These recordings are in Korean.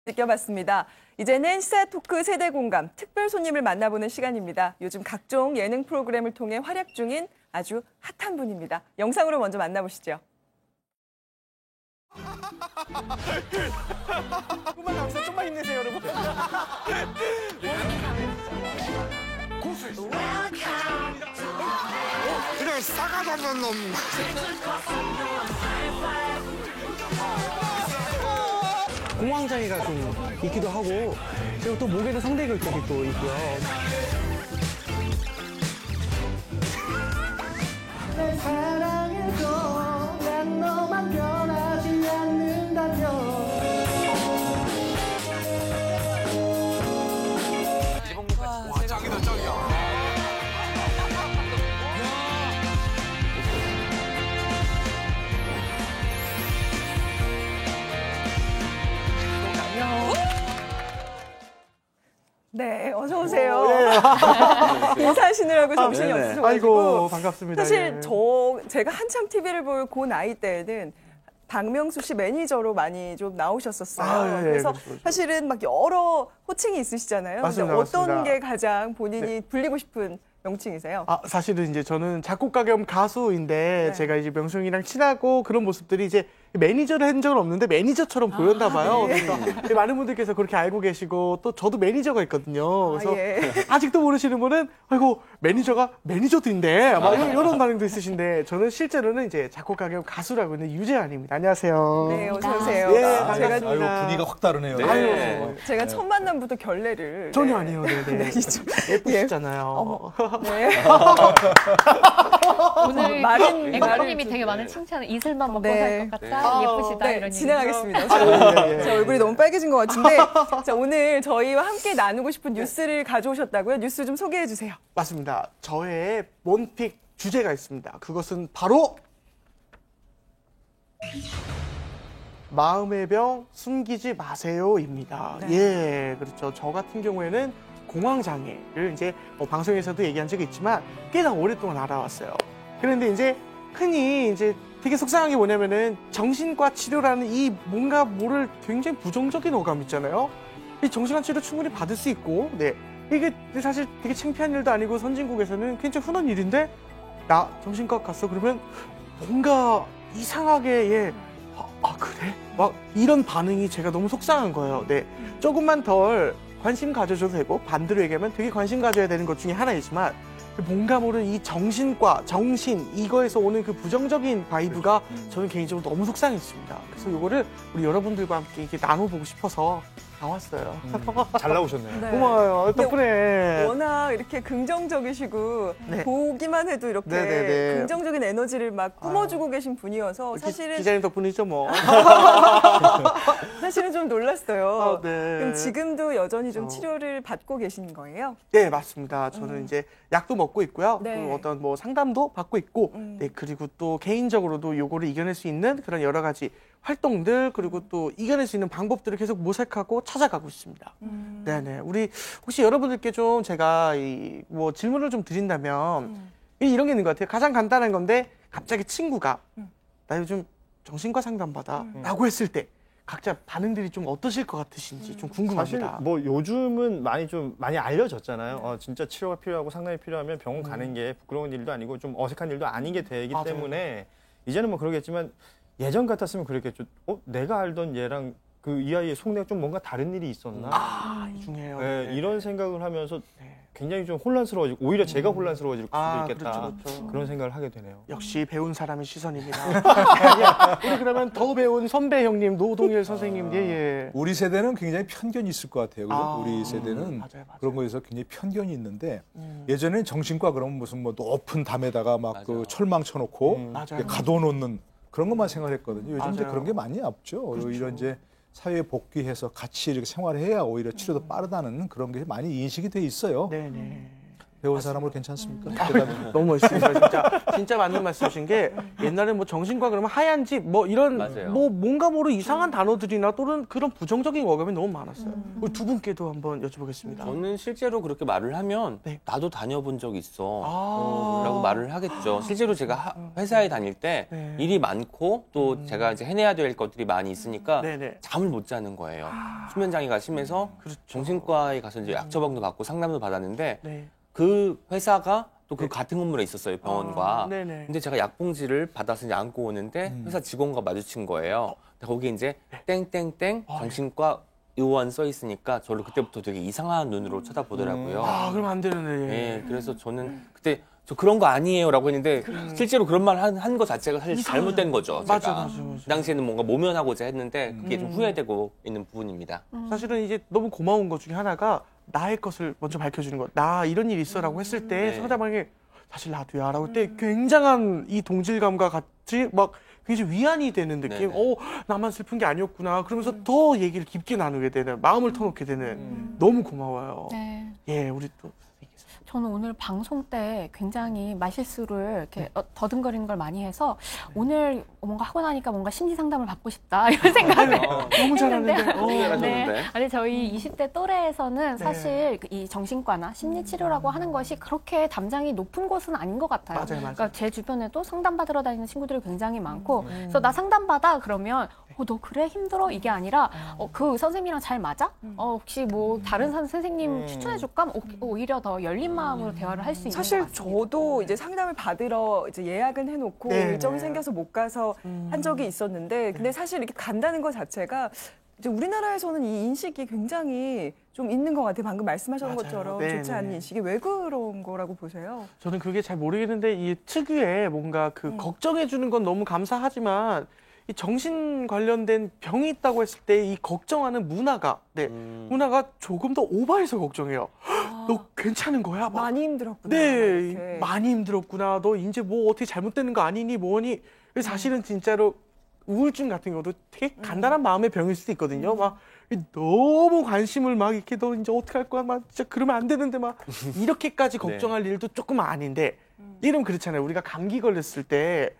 느껴봤습니다. 이제는 시사 토크 세대 공감 특별 손님을 만나보는 시간입니다. 요즘 각종 예능 프로그램을 통해 활약 중인 아주 핫한 분입니다. 영상으로 먼저 만나보시죠. 조금만 남으세요. 좀만 힘내세요, 여러분. 그래 싸가지 없는 놈. 공황장애가 좀 있기도 하고 그리고 또 목에도 성대결석이 또 있고요. 내 사랑해도 난 너만 변하지 않는다면 와 짱이다 짱이야. 네, 어서 오세요. 인사하시느라고 정신이 없으셔가지고. 아이고 반갑습니다. 사실 제가 한참 TV를 볼 그 나이 때에는 박명수 씨 매니저로 많이 좀 나오셨었어요. 그래서 그렇죠. 사실은 막 여러 호칭이 있으시잖아요. 맞습니다, 근데 어떤 맞습니다. 게 가장 본인이 불리고 싶은 명칭이세요? 사실은 이제 저는 작곡가 겸 가수인데 네. 제가 이제 명수 형이랑 친하고 그런 모습들이 이제 매니저를 한 적은 없는데 매니저처럼 보였나 봐요. 네. 그래서 많은 분들께서 그렇게 알고 계시고 또 저도 매니저가 있거든요. 그래서 예. 아직도 모르시는 분은 아이고 매니저가 매니저도인데 막 이런 반응도 있으신데 저는 실제로는 이제 작곡가 겸 가수라고 있는 유재환입니다. 안녕하세요. 네, 어서 오세요. 예, 제가 반갑습니다. 아유, 분위기가 확 다르네요. 아유, 제가 첫 만남부터 결례를 전혀 아니에요. 네네. 예쁘시잖아요. 네. 오늘 마른 앵커님이 되게 많은 칭찬을 이슬만 먹고 네. 살 것 같다. 예쁘시다 네, 이런 얘기. 진행하겠습니다. 예. 제 얼굴이 너무 빨개진 것 같은데 자, 오늘 저희와 함께 나누고 싶은 뉴스를 가져오셨다고요? 뉴스 좀 소개해 주세요. 맞습니다. 저의 원픽 주제가 있습니다. 그것은 바로 마음의 병 숨기지 마세요입니다. 예, 그렇죠. 저 같은 경우에는 공황장애를 이제 방송에서도 얘기한 적이 있지만 꽤나 오랫동안 알아왔어요. 그런데 이제 흔히 이제 되게 속상한 게 뭐냐면은 정신과 치료라는 이 뭔가 모를 굉장히 부정적인 어감 있잖아요. 이 정신과 치료 충분히 받을 수 있고, 네. 이게 사실 되게 창피한 일도 아니고 선진국에서는 굉장히 흔한 일인데 나 정신과 갔어? 그러면 뭔가 이상하게 그래? 막 이런 반응이 제가 너무 속상한 거예요. 네. 조금만 덜 관심 가져줘도 되고 반대로 얘기하면 되게 관심 가져야 되는 것 중에 하나이지만 뭔가 모르는 이 정신과 정신 이거에서 오는 그 부정적인 바이브가 저는 개인적으로 너무 속상했습니다. 그래서 이거를 우리 여러분들과 함께 이렇게 나눠보고 싶어서 나왔어요. 잘 나오셨네요. 네. 고마워요. 덕분에. 워낙 이렇게 긍정적이시고 네. 보기만 해도 이렇게 네네네. 긍정적인 에너지를 막 뿜어주고 계신 분이어서 사실은 기자님 덕분이죠 뭐. 사실은 좀 놀랐어요. 네. 그럼 지금도 여전히 좀 치료를 받고 계신 거예요? 네, 맞습니다. 저는 이제 약도 먹고 있고요. 네. 또 어떤 뭐 상담도 받고 있고, 네, 그리고 또 개인적으로도 요거를 이겨낼 수 있는 그런 여러 가지 활동들, 그리고 또 이겨낼 수 있는 방법들을 계속 모색하고 찾아가고 있습니다. 네네. 우리 혹시 여러분들께 좀 제가 뭐 질문을 좀 드린다면, 이런 게 있는 것 같아요. 가장 간단한 건데, 갑자기 친구가, 나 요즘 정신과 상담받아. 라고 했을 때, 각자 반응들이 좀 어떠실 것 같으신지 좀 궁금합니다. 사실 뭐 요즘은 많이 알려졌잖아요. 진짜 치료가 필요하고 상담이 필요하면 병원 가는 게 부끄러운 일도 아니고 좀 어색한 일도 아니게 되기 맞아요. 때문에 이제는 뭐 그러겠지만 예전 같았으면 그랬겠죠. 내가 알던 얘랑 그 이 아이의 속내가 좀 뭔가 다른 일이 있었나? 중요해요. 네, 네. 이런 생각을 하면서 네. 굉장히 좀 혼란스러워지고 오히려 제가 혼란스러워질 수도 있겠다. 그렇죠. 그런 생각을 하게 되네요. 역시 배운 사람의 시선입니다. 아니야, 우리 그러면 더 배운 선배 형님 노동일 선생님 예. 우리 세대는 굉장히 편견이 있을 것 같아요. 그죠? 우리 세대는 맞아요. 그런 거에서 굉장히 편견이 있는데 예전에는 정신과 그러면 무슨 뭐 높은 담에다가 막 그 철망 쳐놓고 맞아요. 가둬놓는 그런 것만 생각했거든요. 요즘 이제 맞아요. 그런 게 많이 없죠. 오히려 이제 사회에 복귀해서 같이 이렇게 생활을 해야 오히려 치료도 빠르다는 그런 게 많이 인식이 돼 있어요. 네네. 배운 사람으로 괜찮습니까? 너무 멋있습니다. 진짜 맞는 말씀이신 게 옛날에 뭐 정신과 그러면 하얀 집 뭐 이런 맞아요. 뭐 뭔가 모르 이상한 단어들이나 또는 그런 부정적인 어감이 너무 많았어요. 우리 두 분께도 한번 여쭤보겠습니다. 저는 실제로 그렇게 말을 하면 네. 나도 다녀본 적 있어 아. 라고 말을 하겠죠. 실제로 제가 회사에 다닐 때 네. 일이 많고 또 제가 이제 해내야 될 것들이 많이 있으니까 네네. 잠을 못 자는 거예요. 수면 장애가 심해서 그렇죠. 정신과에 가서 이제 약 처방도 받고 상담도 받았는데 네. 그 회사가 또 그 같은 건물에 있었어요, 병원과. 아, 네네. 근데 제가 약봉지를 받아서 이제 안고 오는데 회사 직원과 마주친 거예요. 근데 거기에 이제 땡땡땡 정신과 의원 써 있으니까 저를 그때부터 되게 이상한 눈으로 쳐다보더라고요. 아, 그럼 안 되는데. 예, 그래서 저는 그때 저 그런 거 아니에요라고 했는데 실제로 그런 말 한 거 자체가 사실 잘못된 거죠. 맞아, 제가. 맞아. 그 당시에는 뭔가 모면하고자 했는데 그게 좀 후회되고 있는 부분입니다. 사실은 이제 너무 고마운 것 중에 하나가 나의 것을 먼저 밝혀주는 것. 나 이런 일 있어라고 했을 때 네. 상대방이 사실 나도야라고 할 때 굉장한 이 동질감과 같이 막 굉장히 위안이 되는 느낌. 네네. 나만 슬픈 게 아니었구나. 그러면서 더 얘기를 깊게 나누게 되는, 마음을 터놓게 되는. 너무 고마워요. 네. 예, 우리 또 저는 오늘 방송 때 굉장히 말실수를 이렇게 더듬거리는 걸 많이 해서 오늘 뭔가 하고 나니까 뭔가 심리 상담을 받고 싶다 이런 생각을 너무 잘하는데. 잘하셨는데. 아니 저희 20대 또래에서는 사실 이 정신과나 심리 치료라고 하는 것이 그렇게 담장이 높은 곳은 아닌 것 같아요. 맞아요, 맞아요. 그러니까 제 주변에도 상담 받으러 다니는 친구들이 굉장히 많고, 그래서 나 상담 받아 그러면 너 그래 힘들어 이게 아니라 그 선생님이랑 잘 맞아? 혹시 뭐 다른 선생님 추천해줄까? 오히려 더 열린 마음으로 대화를 할 수 있는 사실 것 같습니다. 저도 이제 상담을 받으러 이제 예약은 해놓고 네, 일정이 네. 생겨서 못 가서 한 적이 있었는데, 근데 사실 이렇게 간다는 것 자체가 이제 우리나라에서는 이 인식이 굉장히 좀 있는 것 같아요. 방금 말씀하셨던 맞아요. 것처럼 네, 좋지 네. 않은 인식이 왜 그런 거라고 보세요? 저는 그게 잘 모르겠는데 이 특유의 뭔가 그 걱정해 주는 건 너무 감사하지만 이 정신 관련된 병이 있다고 했을 때 이 걱정하는 문화가 문화가 조금 더 오버해서 걱정해요. 너 괜찮은 거야? 막, 많이 힘들었구나. 네, 이렇게. 많이 힘들었구나. 너 이제 뭐 어떻게 잘못되는 거 아니니 뭐니? 그래서 사실은 진짜로 우울증 같은 것도 되게 간단한 마음의 병일 수도 있거든요. 막 너무 관심을 막 이렇게 너 이제 어떻게 할 거야? 막 진짜 그러면 안 되는데 막 이렇게까지 걱정할 일도 조금 아닌데 이러면 그렇잖아요. 우리가 감기 걸렸을 때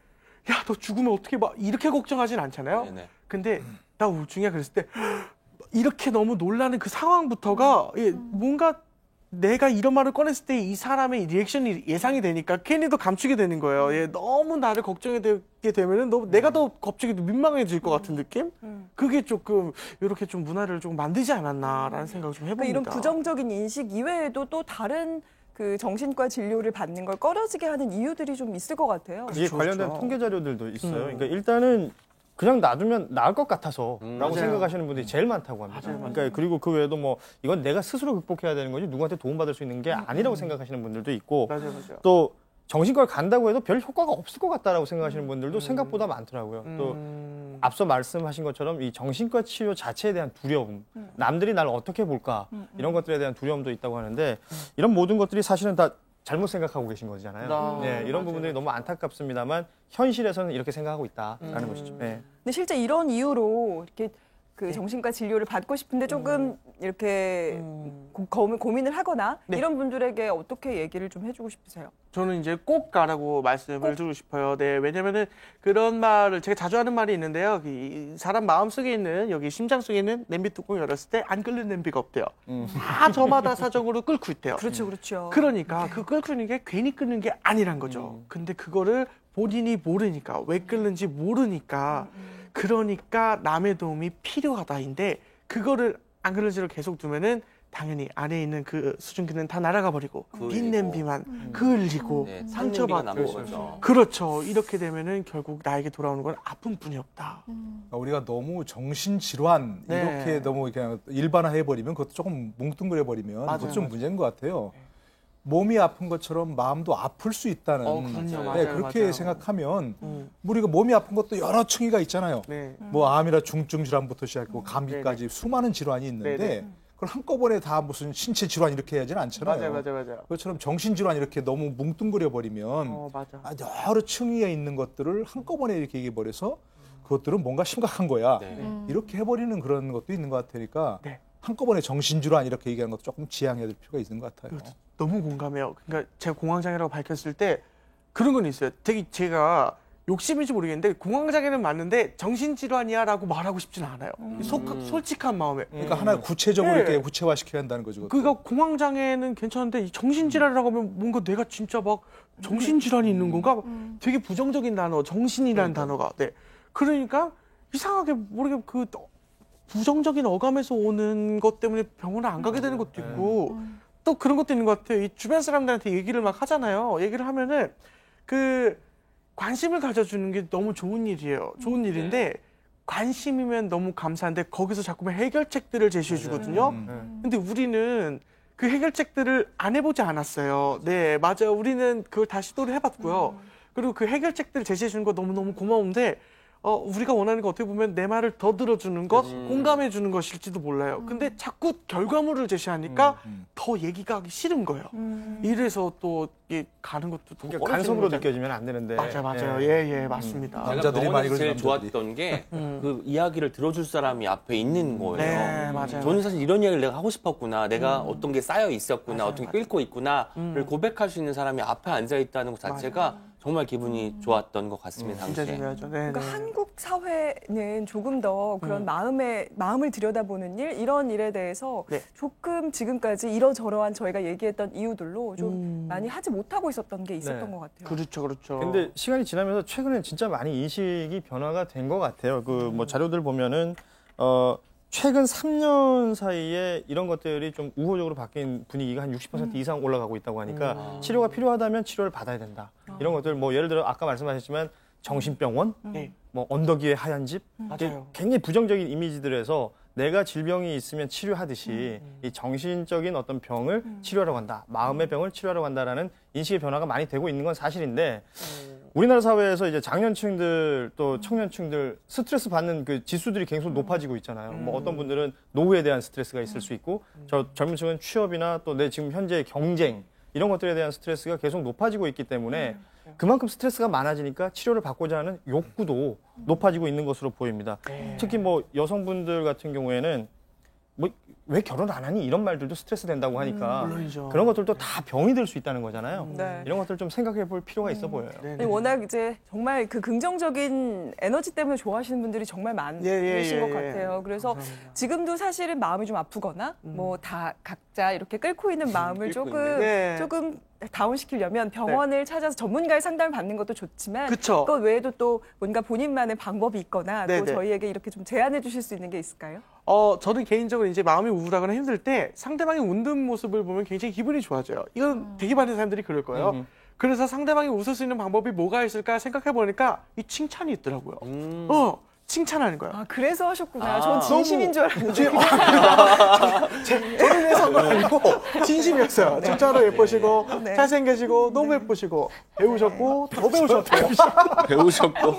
야, 너 죽으면 어떻게 막 이렇게 걱정하진 않잖아요. 네네. 근데 나 우울증이야 그랬을 때 이렇게 너무 놀라는 그 상황부터가 뭔가 내가 이런 말을 꺼냈을 때 이 사람의 리액션이 예상이 되니까 괜히 더 감추게 되는 거예요. 너무 나를 걱정하게 되면은 내가 더 갑자기 민망해질 것 같은 느낌? 그게 조금 이렇게 좀 문화를 좀 만들지 않았나라는 생각을 좀 해봅니다. 그러니까 이런 부정적인 인식 이외에도 또 다른 그 정신과 진료를 받는 걸 꺼려지게 하는 이유들이 좀 있을 것 같아요. 이게 그렇죠, 관련된 그렇죠. 통계 자료들도 있어요. 그러니까 일단은 그냥 놔두면 나을 것 같아서라고 맞아요. 생각하시는 분들이 제일 많다고 합니다. 맞아요, 맞아요. 그러니까 그리고 그 외에도 뭐 이건 내가 스스로 극복해야 되는 거지 누구한테 도움받을 수 있는 게 아니라고 생각하시는 분들도 있고, 맞아요, 맞아요. 또 정신과를 간다고 해도 별 효과가 없을 것 같다라고 생각하시는 분들도 생각보다 많더라고요. 또 앞서 말씀하신 것처럼 이 정신과 치료 자체에 대한 두려움, 남들이 날 어떻게 볼까 이런 것들에 대한 두려움도 있다고 하는데 이런 모든 것들이 사실은 다 잘못 생각하고 계신 거잖아요. 네, 이런 부분들이 너무 안타깝습니다만 현실에서는 이렇게 생각하고 있다라는 것이죠. 네. 근데 실제 이런 이유로 이렇게 그 정신과 진료를 받고 싶은데 조금 이렇게 고민을 하거나 이런 분들에게 어떻게 얘기를 좀 해주고 싶으세요? 저는 이제 꼭 가라고 말씀을 드리고 싶어요. 네, 왜냐면은 그런 말을 제가 자주 하는 말이 있는데요. 이 사람 마음 속에 있는 여기 심장 속에 있는 냄비 뚜껑 열었을 때 안 끓는 냄비가 없대요. 다 저마다 사정으로 끓고 있대요. 그렇죠, 그렇죠. 그러니까 그 끓고 있는 게 괜히 끓는 게 아니란 거죠. 근데 그거를 본인이 모르니까 왜 끓는지 모르니까 그러니까 남의 도움이 필요하다인데 그거를 안 그런 채로 계속 두면은 당연히 안에 있는 그 수증기는 다 날아가 버리고 빈 냄비만 흘리고 네, 냄비가 상처받고 남은 거죠. 그렇죠. 이렇게 되면은 결국 나에게 돌아오는 건 아픔뿐이 없다. 그러니까 우리가 너무 정신질환 네. 이렇게 너무 그냥 일반화해버리면 그것도 조금 뭉뚱그려버리면 맞아요, 그것 좀 맞아요. 문제인 것 같아요. 몸이 아픈 것처럼 마음도 아플 수 있다는 그럼요. 네, 맞아요, 그렇게 맞아요. 생각하면 우리가 몸이 아픈 것도 여러 층위가 있잖아요. 네. 뭐 암이나 중증 질환부터 시작하고 감기까지 수많은 질환이 있는데 네네. 그걸 한꺼번에 다 무슨 신체 질환 이렇게 해야지는 않잖아요. 맞아요. 그것처럼 정신 질환 이렇게 너무 뭉뚱그려 버리면 맞아. 여러 층위에 있는 것들을 한꺼번에 이렇게 얘기해 버려서 그것들은 뭔가 심각한 거야. 네. 이렇게 해버리는 그런 것도 있는 것 같으니까 네. 한꺼번에 정신질환 이렇게 얘기하는 것도 조금 지양해야 될 필요가 있는 것 같아요. 너무 공감해요. 그러니까 제가 공황장애라고 밝혔을 때 그런 건 있어요. 되게 제가 욕심인지 모르겠는데 공황장애는 맞는데 정신질환이야라고 말하고 싶진 않아요. 솔직한 마음에. 그러니까 하나 구체적으로 네. 이렇게 구체화시켜야 한다는 거죠. 그것도. 그러니까 공황장애는 괜찮은데 이 정신질환이라고 하면 뭔가 내가 진짜 막 정신질환이 있는 건가? 되게 부정적인 단어, 정신이라는 단어가. 네. 그러니까 이상하게 모르게 그 부정적인 어감에서 오는 것 때문에 병원을 안 가게 되는 것도 있고 또 그런 것도 있는 것 같아요. 이 주변 사람들한테 얘기를 막 하잖아요. 얘기를 하면은 그 관심을 가져주는 게 너무 좋은 일이에요. 좋은 일인데 관심이면 너무 감사한데 거기서 자꾸만 해결책들을 제시해 주거든요. 근데 우리는 그 해결책들을 안 해보지 않았어요. 네, 맞아요. 우리는 그걸 다 시도를 해봤고요. 그리고 그 해결책들을 제시해 주는 거 너무너무 고마운데 우리가 원하는 거 어떻게 보면 내 말을 더 들어주는 것, 공감해 주는 것일지도 몰라요. 근데 자꾸 결과물을 제시하니까 더 얘기가 하기 싫은 거예요. 이래서 또 이게 가는 것도 더 그러니까 간섭으로 어려지는 느껴지면 안 되는데. 맞아요. 예, 맞습니다. 남자들이 제가 많이 병원에서 제일 그러죠, 남자들이. 좋았던 게 그 이야기를 들어줄 사람이 앞에 있는 거예요. 네, 맞아요. 저는 사실 이런 이야기를 내가 하고 싶었구나, 내가 어떤 게 쌓여 있었구나, 어떤 게 끓고 있구나를 고백할 수 있는 사람이 앞에 앉아 있다는 것 자체가 정말 기분이 좋았던 것 같습니다. 진짜 당시에. 중요하죠. 네, 그러니까 네. 한국 사회는 조금 더 그런 마음을 들여다보는 일, 이런 일에 대해서 네. 조금 지금까지 이러저러한 저희가 얘기했던 이유들로 좀 많이 하지 못하고 있었던 게 있었던 네. 것 같아요. 그렇죠. 근데 시간이 지나면서 최근에 진짜 많이 인식이 변화가 된 것 같아요. 그 뭐 자료들 보면은 최근 3년 사이에 이런 것들이 좀 우호적으로 바뀐 분위기가 한 60% 이상 올라가고 있다고 하니까 치료가 필요하다면 치료를 받아야 된다. 이런 것들 뭐 예를 들어 아까 말씀하셨지만 정신병원, 네. 뭐 언덕 위의 하얀 집, 이게 맞아요. 굉장히 부정적인 이미지들에서 내가 질병이 있으면 치료하듯이 이 정신적인 어떤 병을 치료하러 간다, 마음의 병을 치료하러 간다라는 인식의 변화가 많이 되고 있는 건 사실인데 우리나라 사회에서 이제 장년층들 또 청년층들 스트레스 받는 그 지수들이 계속 높아지고 있잖아요. 뭐 어떤 분들은 노후에 대한 스트레스가 있을 수 있고 저 젊은 층은 취업이나 또 내 지금 현재의 경쟁 이런 것들에 대한 스트레스가 계속 높아지고 있기 때문에 그만큼 스트레스가 많아지니까 치료를 받고자 하는 욕구도 높아지고 있는 것으로 보입니다. 특히 뭐 여성분들 같은 경우에는 뭐 왜 결혼 안 하니 이런 말들도 스트레스 된다고 하니까 물론이죠. 그런 것들도 다 병이 될 수 있다는 거잖아요. 네. 이런 것들 좀 생각해 볼 필요가 있어 보여요. 네, 아니, 워낙 이제 정말 그 긍정적인 에너지 때문에 좋아하시는 분들이 정말 많으신 것 같아요. 그래서 감사합니다. 지금도 사실은 마음이 좀 아프거나 뭐 다 각자 이렇게 끓고 있는 마음을 끓고 조금 있는. 네. 조금 다운시키려면 병원을 찾아서 전문가의 상담을 받는 것도 좋지만 그쵸. 그것 외에도 또 뭔가 본인만의 방법이 있거나 또 네네. 저희에게 이렇게 좀 제안해 주실 수 있는 게 있을까요? 저는 개인적으로 이제 마음이 우울하거나 힘들 때 상대방이 웃는 모습을 보면 굉장히 기분이 좋아져요. 이건 되게 많은 사람들이 그럴 거예요. 그래서 상대방이 웃을 수 있는 방법이 뭐가 있을까 생각해 보니까 이 칭찬이 있더라고요. 칭찬하는 거예요. 아 그래서 하셨구나. 아. 전 진심인 줄 알았는데. 저를 위해서 아니고 진심이었어요. 진짜로 예쁘시고 네. 잘생기시고 너무 예쁘시고 배우셨고 더 배우셨고 배우셨고.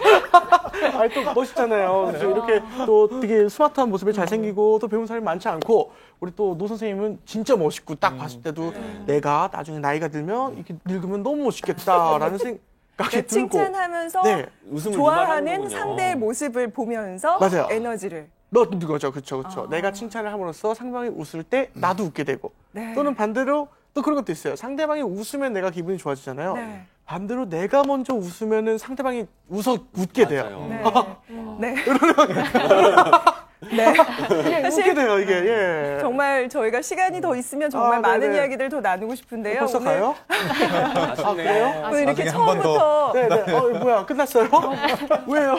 아니 또 멋있잖아요. 그래서 이렇게 또 되게 스마트한 모습에 잘생기고 또 배운 사람이 많지 않고 우리 또 노 선생님은 진짜 멋있고 딱 봤을 때도 내가 나중에 나이가 들면 이렇게 늙으면 너무 멋있겠다라는 생각이 그러니까 들고 칭찬하면서 네. 웃음을 좋아하는 유발하는군요. 상대의 모습을 보면서 맞아요. 에너지를. 넣는 거죠. 그렇죠. 내가 칭찬을 함으로써 상대방이 웃을 때 나도 웃게 되고 네. 또는 반대로 또 그런 것도 있어요. 상대방이 웃으면 내가 기분이 좋아지잖아요. 네. 반대로 내가 먼저 웃으면은 상대방이 웃게 돼요. 맞아요. 네. 네. 웃게 사실 돼요 이게. 예. 정말 저희가 시간이 더 있으면 정말 아, 많은 네네. 이야기들 더 나누고 싶은데요. 벌써 오늘, 가요? 아 그래요? 오늘 이렇게 나중에 한번 처음부터 네네. 뭐야 끝났어요? 왜요?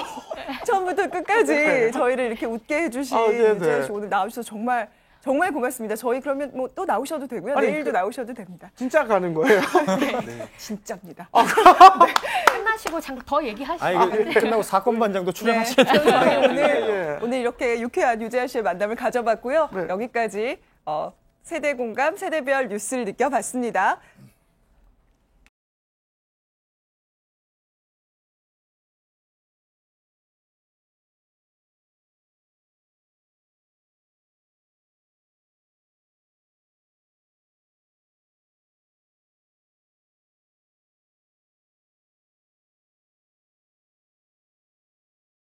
처음부터 끝까지 저희를 이렇게 웃게 해주신 아, 네네. 유재하 씨 오늘 나오셔서 정말 정말 고맙습니다. 저희 그러면 뭐 또 나오셔도 되고요. 아니, 내일도 나오셔도 됩니다. 진짜 가는 거예요? 진짜입니다. 끝나시고 잠깐 더 얘기하시죠. 아니 끝나고 사건 반장도 네. 출연하셔야 돼요. 저희 오늘 예. 오늘 이렇게 유쾌한 유재하 씨의 만남을 가져봤고요. 네. 여기까지 세대 공감, 세대별 뉴스를 느껴봤습니다.